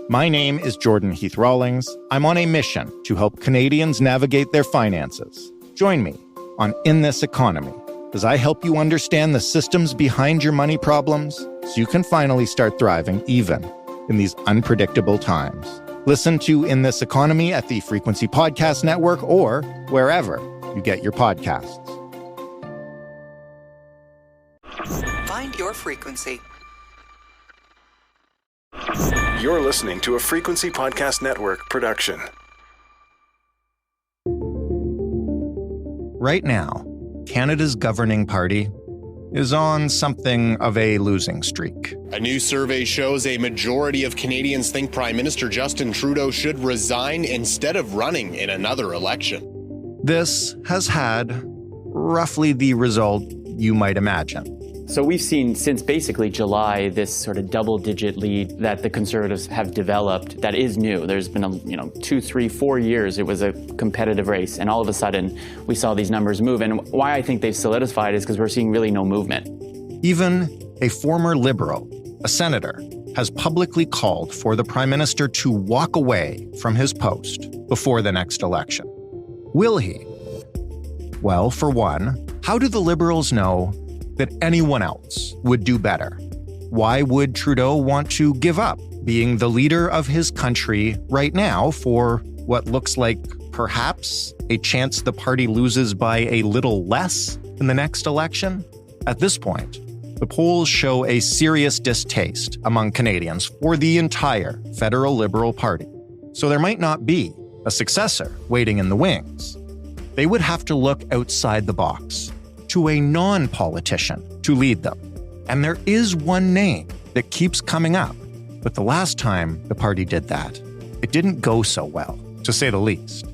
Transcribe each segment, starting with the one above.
My name is Jordan Heath Rawlings. I'm on a mission to help Canadians navigate their finances. Join me on In This Economy as I help you understand the systems behind your money problems so you can finally start thriving even in these unpredictable times. Listen to In This Economy at the Frequency Podcast Network or wherever you get your podcasts. Find your frequency. You're listening to a Frequency Podcast Network production. Right now, Canada's governing party is on something of a losing streak. A new survey shows a majority of Canadians think Prime Minister Justin Trudeau should resign instead of running in another election. This has had roughly the result you might imagine. So we've seen since basically July this sort of double-digit lead that the Conservatives have developed that is new. There's been 2, 3, 4 years it was a competitive race, and all of a sudden we saw these numbers move. And why I think they've solidified is because we're seeing really no movement. Even a former Liberal, a senator, has publicly called for the Prime Minister to walk away from his post before the next election. Will he? Well, for one, how do the Liberals know that anyone else would do better? Why would Trudeau want to give up being the leader of his country right now for what looks like perhaps a chance the party loses by a little less in the next election? At this point, the polls show a serious distaste among Canadians for the entire federal Liberal Party. So there might not be a successor waiting in the wings. They would have to look outside the box to a non-politician to lead them. And there is one name that keeps coming up. But the last time the party did that, it didn't go so well, to say the least.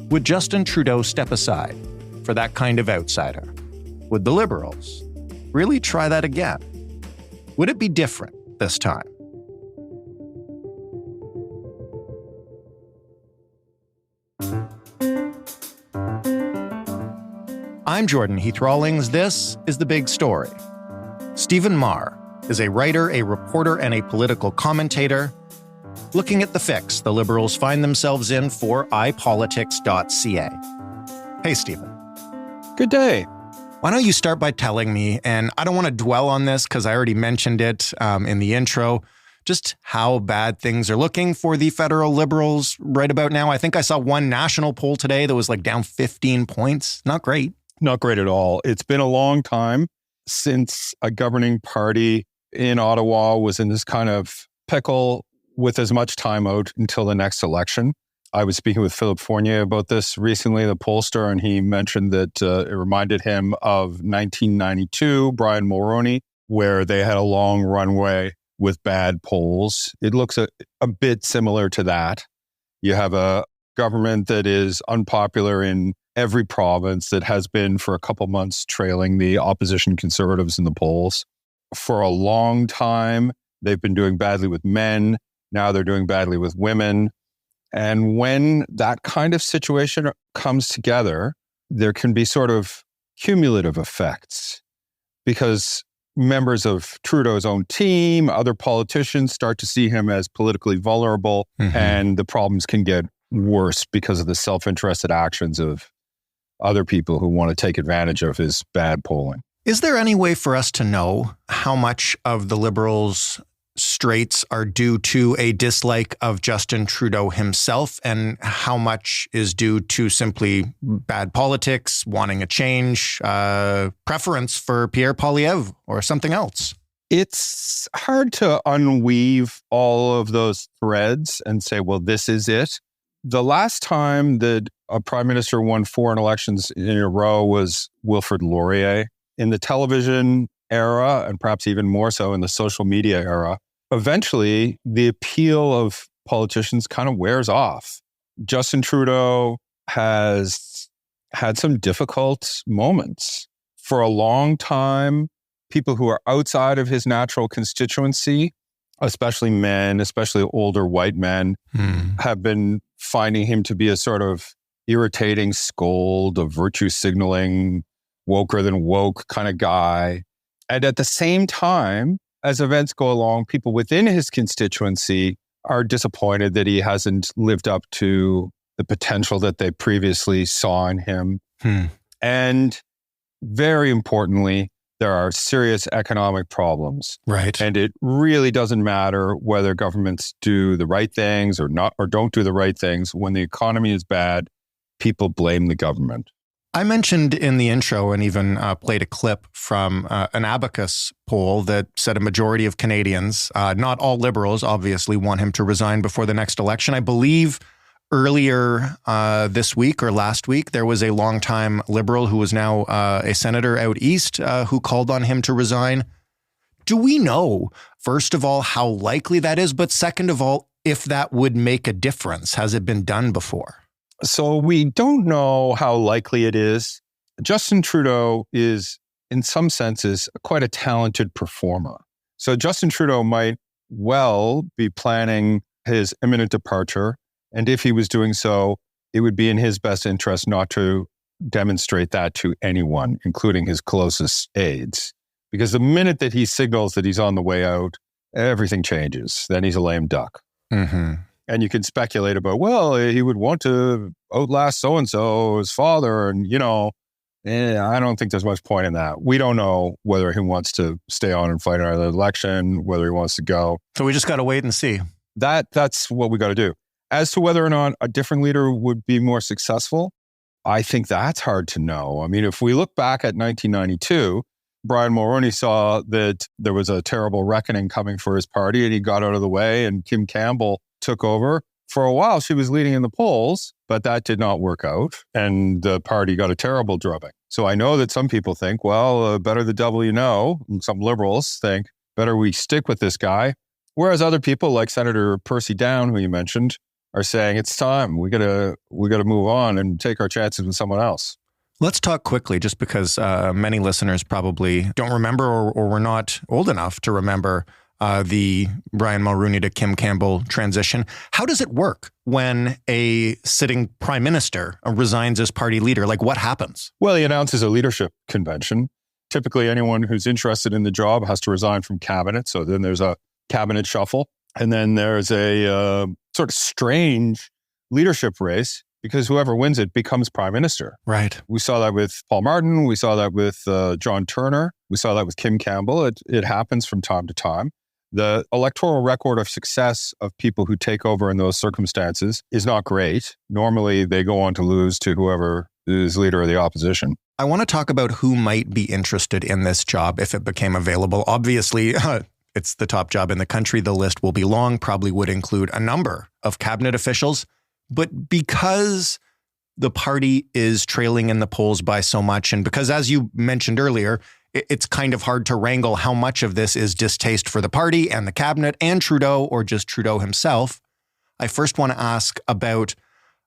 Would Justin Trudeau step aside for that kind of outsider? Would the Liberals really try that again? Would it be different this time? I'm Jordan Heath Rawlings. This is The Big Story. Stephen Maher is a writer, a reporter, and a political commentator looking at the fix the Liberals find themselves in for ipolitics.ca. Hey, Stephen. Good day. Why don't you start by telling me, and I don't want to dwell on this because I already mentioned it in the intro, just how bad things are looking for the federal Liberals right about now. I think I saw one national poll today that was like down 15 points. Not great. Not great at all. It's been a long time since a governing party in Ottawa was in this kind of pickle with as much time out until the next election. I was speaking with Philip Fournier about this recently, the pollster, and he mentioned that it reminded him of 1992, Brian Mulroney, where they had a long runway with bad polls. It looks a bit similar to that. You have a government that is unpopular in every province, that has been for a couple months trailing the opposition Conservatives in the polls. For a long time, they've been doing badly with men. Now they're doing badly with women. And when that kind of situation comes together, there can be sort of cumulative effects because members of Trudeau's own team, other politicians start to see him as politically vulnerable, and the problems can get worse because of the self-interested actions of other people who want to take advantage of his bad polling. Is there any way for us to know how much of the Liberals' straits are due to a dislike of Justin Trudeau himself and how much is due to simply bad politics, wanting a change, preference for Pierre Poilievre or something else? It's hard to unweave all of those threads and say, well, this is it. The last time that a prime minister won foreign elections in a row was Wilfrid Laurier. In the television era, and perhaps even more so in the social media era, eventually the appeal of politicians kind of wears off. Justin Trudeau has had some difficult moments. For a long time, people who are outside of his natural constituency, especially men, especially older white men, have been finding him to be a sort of irritating scold, a virtue signaling, woker than woke kind of guy. And at the same time, as events go along, people within his constituency are disappointed that he hasn't lived up to the potential that they previously saw in him. And very importantly, there are serious economic problems. Right. And it really doesn't matter whether governments do the right things or not, or don't do the right things. When the economy is bad, people blame the government. I mentioned in the intro and even played a clip from an Abacus poll that said a majority of Canadians, not all Liberals, obviously, want him to resign before the next election. I believe earlier this week or last week, there was a longtime Liberal who was now a senator out east who called on him to resign. Do we know, first of all, how likely that is? But second of all, if that would make a difference? Has it been done before? So we don't know how likely it is. Justin Trudeau is, in some senses, quite a talented performer. So Justin Trudeau might well be planning his imminent departure. And if he was doing so, it would be in his best interest not to demonstrate that to anyone, including his closest aides. Because the minute that he signals that he's on the way out, everything changes. Then he's a lame duck. Mm-hmm. And you can speculate about, well, he would want to outlast so-and-so, his father, and, I don't think there's much point in that. We don't know whether he wants to stay on and fight another election, whether he wants to go. So we just got to wait and see. That's what we got to do. As to whether or not a different leader would be more successful, I think that's hard to know. I mean, if we look back at 1992, Brian Mulroney saw that there was a terrible reckoning coming for his party and he got out of the way, and Kim Campbell took over. For a while, she was leading in the polls, but that did not work out, and the party got a terrible drubbing. So I know that some people think, well, better the devil you know, and some Liberals think, better we stick with this guy. Whereas other people, like Senator Percy Down, who you mentioned, are saying it's time. We gotta move on and take our chances with someone else. Let's talk quickly, just because many listeners probably don't remember or were not old enough to remember the Brian Mulroney to Kim Campbell transition. How does it work when a sitting prime minister resigns as party leader? Like, what happens? Well, he announces a leadership convention. Typically, anyone who's interested in the job has to resign from cabinet. So then there's a cabinet shuffle. And then there's a sort of strange leadership race, because whoever wins it becomes prime minister. Right. We saw that with Paul Martin. We saw that with John Turner. We saw that with Kim Campbell. It happens from time to time. The electoral record of success of people who take over in those circumstances is not great. Normally, they go on to lose to whoever is leader of the opposition. I want to talk about who might be interested in this job if it became available. Obviously, it's the top job in the country. The list will be long, probably would include a number of cabinet officials. But because the party is trailing in the polls by so much, and because, as you mentioned earlier, it's kind of hard to wrangle how much of this is distaste for the party and the cabinet and Trudeau, or just Trudeau himself, I first want to ask about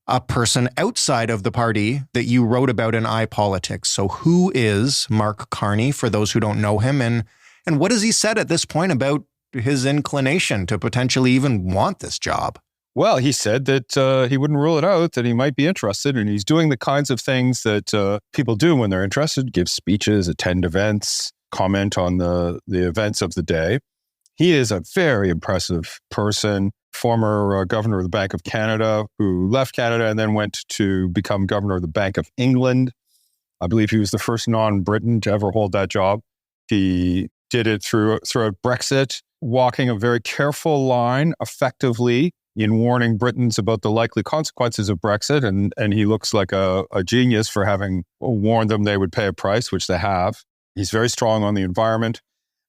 a person outside of the party that you wrote about in iPolitics. So who is Mark Carney, for those who don't know him, and what has he said at this point about his inclination to potentially even want this job? Well, he said that he wouldn't rule it out, that he might be interested, and he's doing the kinds of things that people do when they're interested: give speeches, attend events, comment on the events of the day. He is a very impressive person, former governor of the Bank of Canada, who left Canada and then went to become governor of the Bank of England. I believe he was the first non-Briton to ever hold that job. He did it throughout Brexit, walking a very careful line effectively in warning Britons about the likely consequences of Brexit. And he looks like a genius for having warned them they would pay a price, which they have. He's very strong on the environment.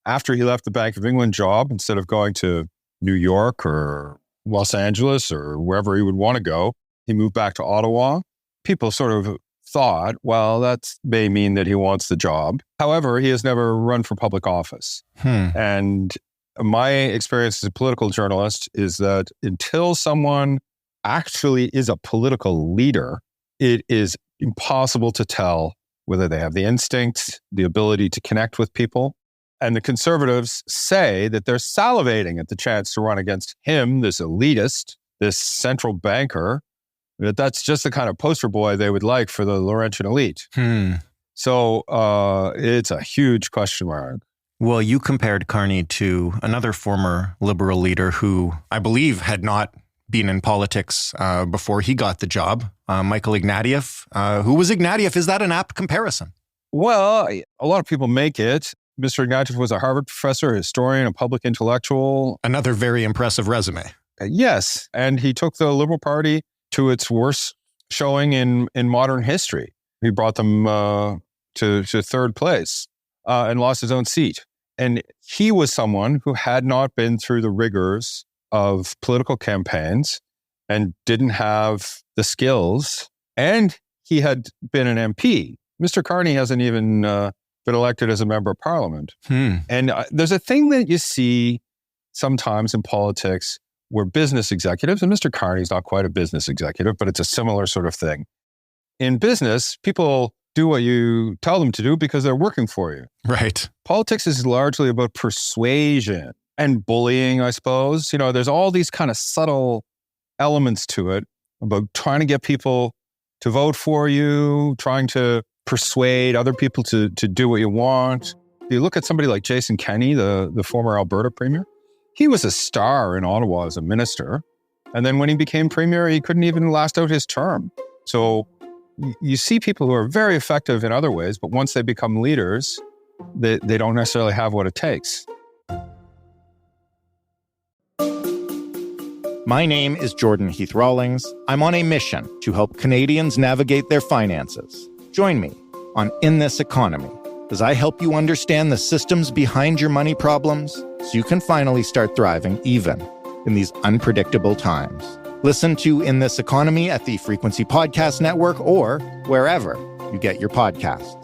After he left the Bank of England job, instead of going to New York or Los Angeles or wherever he would want to go, he moved back to Ottawa. People sort of thought, well, that may mean that he wants the job. However, he has never run for public office. And my experience as a political journalist is that until someone actually is a political leader, it is impossible to tell whether they have the instinct, the ability to connect with people. And the Conservatives say that they're salivating at the chance to run against him, this elitist, this central banker, that that's just the kind of poster boy they would like for the Laurentian elite. So it's a huge question mark. Well, you compared Carney to another former Liberal leader who I believe had not been in politics before he got the job, Michael Ignatieff. Who was Ignatieff? Is that an apt comparison? Well, a lot of people make it. Mr. Ignatieff was a Harvard professor, historian, a public intellectual. Another very impressive resume. Yes, and he took the Liberal Party to its worst showing in modern history. He brought them to third place and lost his own seat. And he was someone who had not been through the rigors of political campaigns and didn't have the skills. And he had been an MP. Mr. Carney hasn't even been elected as a member of parliament. And there's a thing that you see sometimes in politics where business executives, and Mr. Carney's not quite a business executive, but it's a similar sort of thing. In business, people do what you tell them to do because they're working for you. Right. Politics is largely about persuasion and bullying, I suppose. You know, there's all these kind of subtle elements to it about trying to get people to vote for you, trying to persuade other people to do what you want. You look at somebody like Jason Kenney, the former Alberta premier. He was a star in Ottawa as a minister. And then when he became premier, he couldn't even last out his term. So you see people who are very effective in other ways, but once they become leaders, they don't necessarily have what it takes. My name is Jordan Heath Rawlings. I'm on a mission to help Canadians navigate their finances. Join me on In This Economy as I help you understand the systems behind your money problems so you can finally start thriving even in these unpredictable times. Listen to In This Economy at the Frequency Podcast Network or wherever you get your podcasts.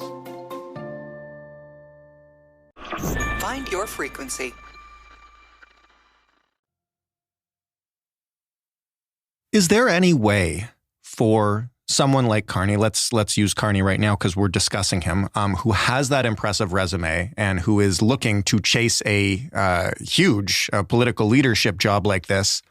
Find your frequency. Is there any way for someone like Carney, let's use Carney right now because we're discussing him, who has that impressive resume and who is looking to chase a huge political leadership job like this,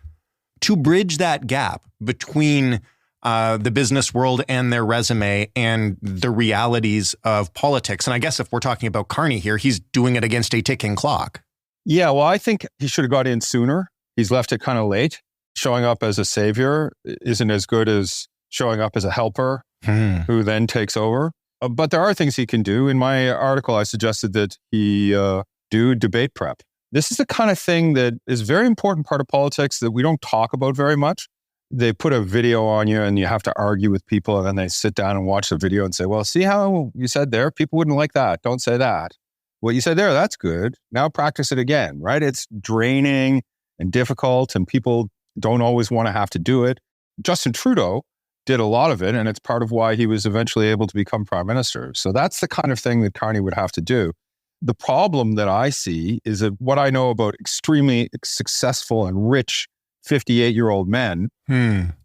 to bridge that gap between the business world and their resume and the realities of politics? And I guess if we're talking about Carney here, he's doing it against a ticking clock. Yeah, well, I think he should have got in sooner. He's left it kind of late. Showing up as a savior isn't as good as showing up as a helper who then takes over. But there are things he can do. In my article, I suggested that he do debate prep. This is the kind of thing that is a very important part of politics that we don't talk about very much. They put a video on you and you have to argue with people, and then they sit down and watch the video and say, well, see how you said there? People wouldn't like that. Don't say that. What you said there, that's good. Now practice it again, right? It's draining and difficult, and people don't always want to have to do it. Justin Trudeau did a lot of it, and it's part of why he was eventually able to become Prime Minister. So that's the kind of thing that Carney would have to do. The problem that I see is that what I know about extremely successful and rich 58-year-old men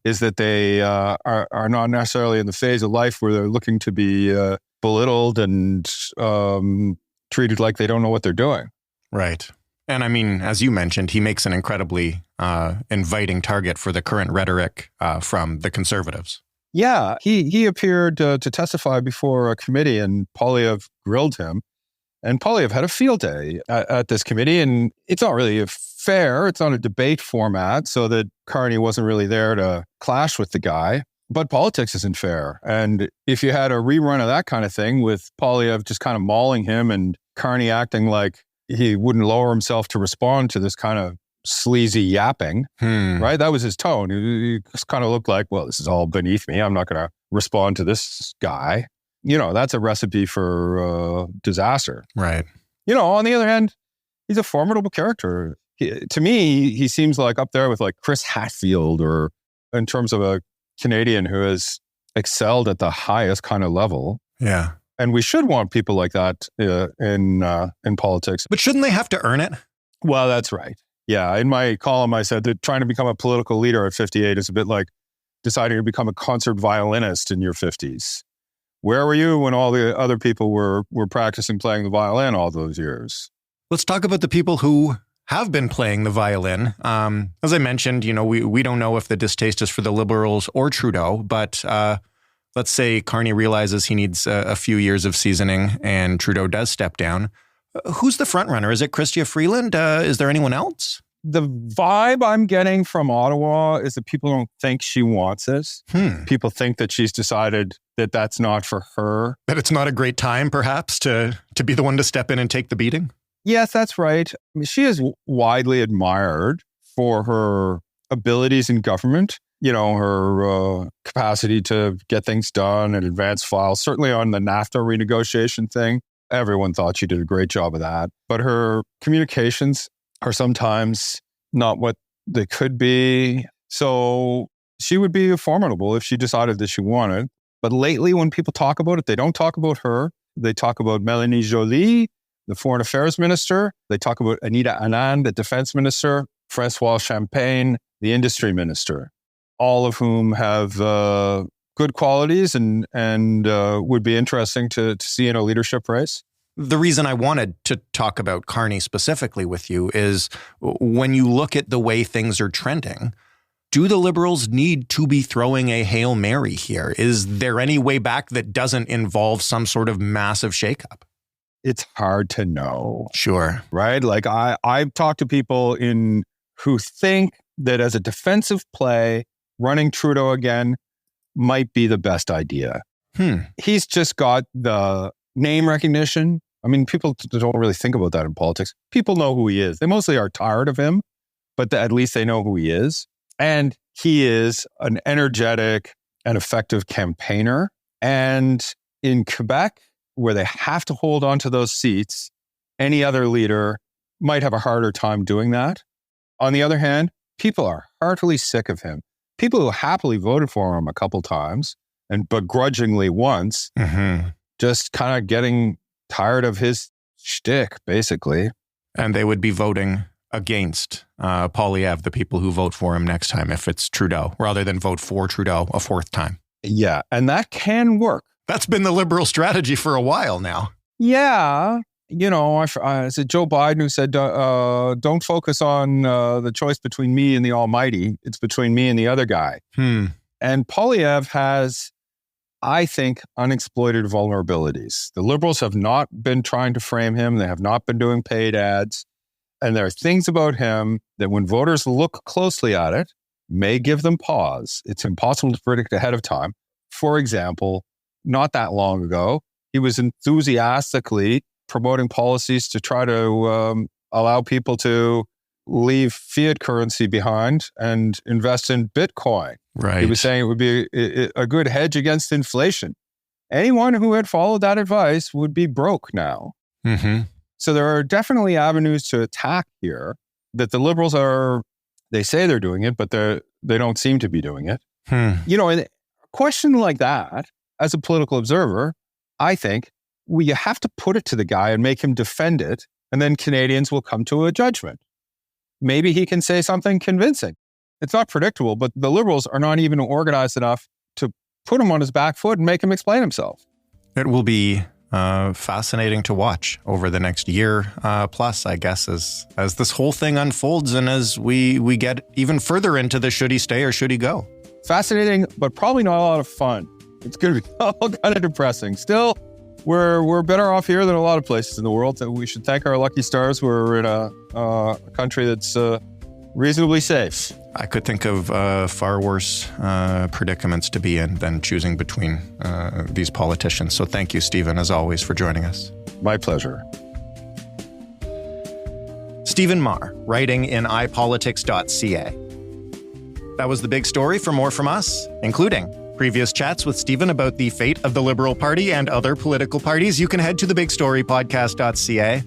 is that they are not necessarily in the phase of life where they're looking to be belittled and treated like they don't know what they're doing. Right. And I mean, as you mentioned, he makes an incredibly inviting target for the current rhetoric from the Conservatives. Yeah, he appeared to testify before a committee, and Poilievre grilled him. And Poilievre had a field day at this committee, and it's not really fair. It's not a debate format, so that Carney wasn't really there to clash with the guy. But politics isn't fair. And if you had a rerun of that kind of thing with Poilievre just kind of mauling him and Carney acting like he wouldn't lower himself to respond to this kind of sleazy yapping, right? That was his tone. He just kind of looked like, well, this is all beneath me. I'm not going to respond to this guy. You know, that's a recipe for disaster. Right. You know, on the other hand, he's a formidable character. To me, he seems like up there with like Chris Hadfield, or in terms of a Canadian who has excelled at the highest kind of level. Yeah. And we should want people like that in politics. But shouldn't they have to earn it? Well, that's right. Yeah. In my column, I said that trying to become a political leader at 58 is a bit like deciding to become a concert violinist in your 50s. Where were you when all the other people were practicing playing the violin all those years? Let's talk about the people who have been playing the violin. As I mentioned, you know, we don't know if the distaste is for the Liberals or Trudeau, but let's say Carney realizes he needs a few years of seasoning and Trudeau does step down. Who's the front runner? Is it Chrystia Freeland? Is there anyone else? The vibe I'm getting from Ottawa is that people don't think she wants it. People think that she's decided that that's not for her. That it's not a great time, perhaps, to be the one to step in and take the beating? Yes, that's right. I mean, she is widely admired for her abilities in government, her capacity to get things done and advance files. Certainly on the NAFTA renegotiation thing, everyone thought she did a great job of that. But her communications are sometimes not what they could be. So she would be formidable if she decided that she wanted. But lately, when people talk about it, they don't talk about her. They talk about Mélanie Joly, the foreign affairs minister. They talk about Anita Anand, the defense minister, François Champagne, the industry minister, all of whom have good qualities and would be interesting to see in a leadership race. The reason I wanted to talk about Carney specifically with you is when you look at the way things are trending, do the Liberals need to be throwing a Hail Mary here? Is there any way back that doesn't involve some sort of massive shakeup? It's hard to know. Sure. Right? Like I've talked to people who think that as a defensive play, running Trudeau again might be the best idea. He's just got the name recognition. I mean, people don't really think about that in politics. People know who he is. They mostly are tired of him, but at least they know who he is. And he is an energetic and effective campaigner. And in Quebec, where they have to hold on to those seats, any other leader might have a harder time doing that. On the other hand, people are heartily sick of him. People who happily voted for him a couple times and begrudgingly once, just kind of getting tired of his shtick, basically. And they would be voting against Poilievre, the people who vote for him next time, if it's Trudeau, rather than vote for Trudeau a fourth time. Yeah, and that can work. That's been the Liberal strategy for a while now. Yeah. Is it Joe Biden who said, don't focus on the choice between me and the Almighty. It's between me and the other guy. And Poilievre has, I think, unexploited vulnerabilities. The Liberals have not been trying to frame him. They have not been doing paid ads. And there are things about him that when voters look closely at it, may give them pause. It's impossible to predict ahead of time. For example, not that long ago, he was enthusiastically promoting policies to try to allow people to leave fiat currency behind and invest in Bitcoin. Right. He was saying it would be a good hedge against inflation. Anyone who had followed that advice would be broke now. So there are definitely avenues to attack here that the Liberals they say they're doing it, but they don't seem to be doing it. In a question like that, as a political observer, I think you have to put it to the guy and make him defend it, and then Canadians will come to a judgment. Maybe he can say something convincing. It's not predictable, but the Liberals are not even organized enough to put him on his back foot and make him explain himself. It will be fascinating to watch over the next year plus, I guess, as this whole thing unfolds and as we get even further into the should he stay or should he go. Fascinating, but probably not a lot of fun. It's going to be all kind of depressing. Still, we're better off here than a lot of places in the world. We should thank our lucky stars. We're in a country that's reasonably safe. I could think of far worse predicaments to be in than choosing between these politicians. So thank you, Stephen, as always, for joining us. My pleasure. Stephen Maher, writing in ipolitics.ca. That was the big story. For more from us, including previous chats with Stephen about the fate of the Liberal Party and other political parties, you can head to thebigstorypodcast.ca.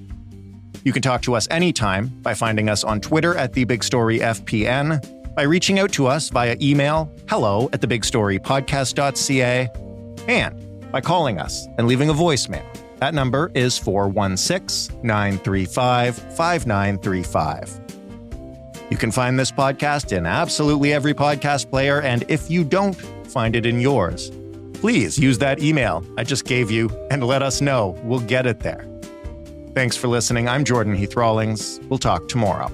You can talk to us anytime by finding us on Twitter at TheBigStoryFPN, by reaching out to us via email, hello@thebigstorypodcast.ca, and by calling us and leaving a voicemail. That number is 416-935-5935. You can find this podcast in absolutely every podcast player, and if you don't find it in yours, please use that email I just gave you and let us know. We'll get it there. Thanks for listening. I'm Jordan Heath Rawlings. We'll talk tomorrow.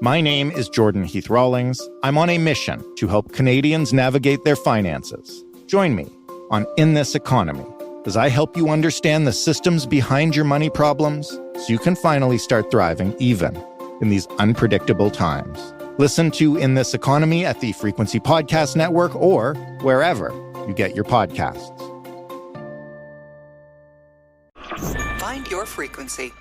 My name is Jordan Heath Rawlings. I'm on a mission to help Canadians navigate their finances, Join me on In This Economy as I help you understand the systems behind your money problems so you can finally start thriving even in these unpredictable times. Listen to In This Economy at the Frequency Podcast Network or wherever you get your podcasts. Find your frequency.